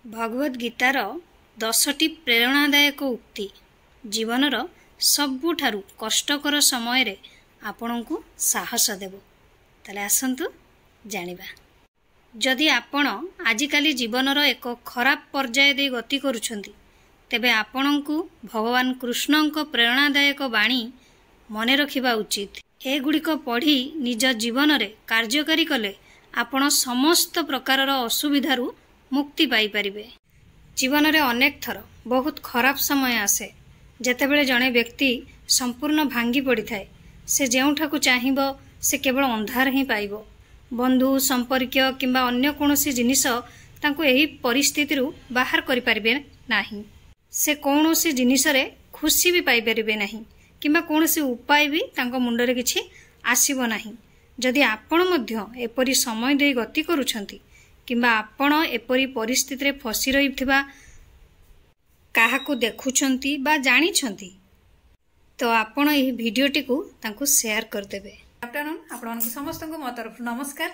Bhagavad guitar 10टी प्रेरणादायक उक्ति जीवनर सबुठारु कष्टकर समय रे आपणको साहस देव। ताले आसंतु जानिबा। जदि आपण आजिकाली जीवनर एक खराब पर्याय दे गति करुछंती तेबे आपणको भगवान कृष्णଙ୍କ प्रेरणादायक बाणी मने रखिबा उचित। एगुड़िक पढ़ी निज जीवन रे कार्यकारी कले आपण समस्त प्रकारर असुविधारु मुक्ति पाई परिबे। जीवन रे अनेक थर बहुत खराब समय आसे जेतेबेले जणे व्यक्ति संपूर्ण भांगी पड़ी थाए। से जेउठाकु चाहिबो से केवल अंधार ही पाइबो। बंधु संपर्क किंबा अन्य कोनोसी जिनिस तांको एही परिस्थिति रु बाहर करि परिबे नाही। से कोनोसी जिनिस रे खुशी भी पाई परिबे नाही किंबा कोनोसी उपाय भी तांको मुंडरे किछि आसीबो नाही। जदि आपण मध्य एपरि समय दे गति करूछंती किंबा आपण एपरि परिस्थिति रे फसी रहिथिबा काहाकू देखुछंती बा जानिछंती तो आपण एही भिडियोटी को तांको शेयर कर देबे। आफ्टरनून आपण समस्त को मो तरफ नमस्कार।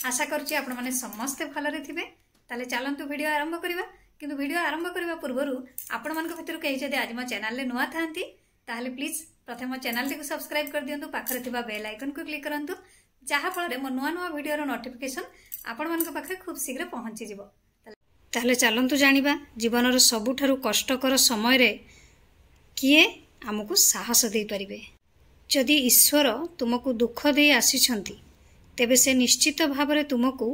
आशा करछि आपण माने समस्त भलरे थिबे। ताले चलंतु वीडियो आरंभ करिबा। किंतु वीडियो आरंभ करबा पूर्वरु आपण मानक भितर केही जदि आज मो चैनल ले नुवा थांती ताले प्लीज प्रथम मो चैनल टी को सब्सक्राइब कर दियंतु। पाखरे थिबा बेल आइकन को क्लिक करंतु जहा फल मो नुआ नुआ वीडियो रो नोटिफिकेशन आपण मानक पाखरे खूब शीघ्र पहुंची जिवो। ताले चलंतु जानिबा जीवनर सबुठारु कष्टकर समय रे किए आमको साहस दे परिबे। जदि ईश्वर तुमको दुख दे आसीछंती तेबे से निश्चित भावरे तुमको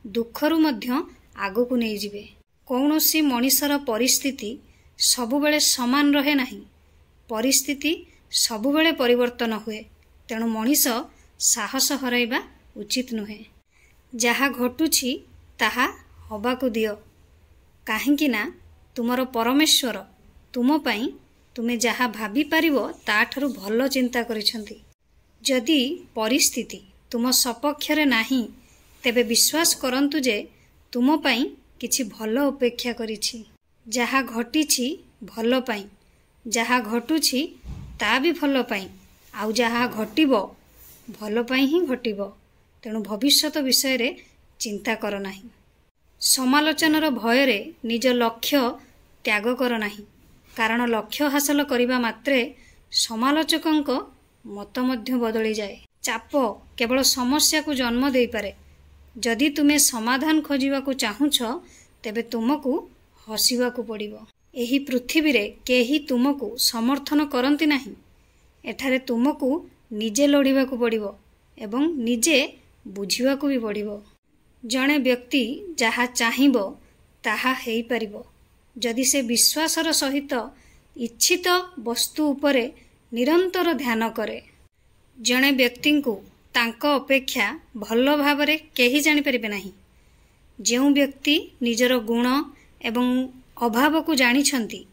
दुखरु मध्य आगो को नै जिवे। कौनसी मनीषर परिस्थिति सबुबेले समान रहे नाही। परिस्थिति सबुबेले परिवर्तन हुए। तेणु मनीष साहस हराइबा उचित नुहे। जहा घटुछि ताहा हबाकू दियो काहेकि ना तुमर परमेश्वर तुम पई तुमे जहा भाबी पारिबो ताठारु भलो चिंता करिसंती। जदि परिस्थिति तुम सपक्ष रे नाही तेबे विश्वास करंतु जे तुम पई किछि भलो अपेक्षा करिछि। जहा घटिछि भलो पई जहा घटुछि ता भी भलो पई आउ जहा घटिबो भलो पई ही घटिबो। तेणु भविष्यत विषय रे चिंता कर नाही। समालोचनार भय रे निज लक्ष्य त्याग कर नाही कारण लक्ष्य हासिल करिबा मात्रे समालोचकंक मत मध्य बदली जाए। चाप केवल समस्या को जन्म देई पारे। जदि तुमे समाधान खोजिबा को चाहुछ तेबे तुमको हसिबा को पड़िबो। एही पृथ्वी रे केही तुमको समर्थन करंती नाही। एठारे तुमको निजे लड़िबा को पड़िबो एवं निजे बुझिबा को भी पड़िबो। जणे व्यक्ति जहा चाहिबो ताहा हेई परिबो जदि से विश्वासर सहित इच्छित वस्तु उपरे निरंतर ध्यान करे। जणे व्यक्ति को तांको अपेक्षा भलो भावरे केही जानि परिबे नाही। जेउ व्यक्ति निजर गुण एवं अभाव को जानिछंती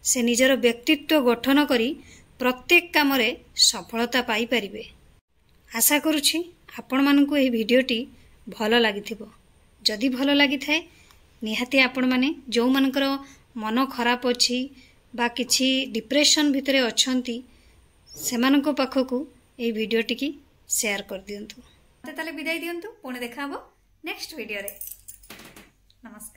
से निजर व्यक्तित्व गठन करी प्रत्येक काम रे सफलता पाई परिबे। आशा करूछि आपण मानकु एही भिडियोटी भलो लागिथिबो। जदि भलो लागिथाय निहाती आपण माने जो मानकर मन खराब अछि बा किछि डिप्रेशन भितरे अछंती सेमानको पाखकु ए भिडियोटी की शेयर कर दियंतु। ताले विदाई दियंतु। पुणे देखा हबो नेक्स्ट वीडियो रे। नमस्कार।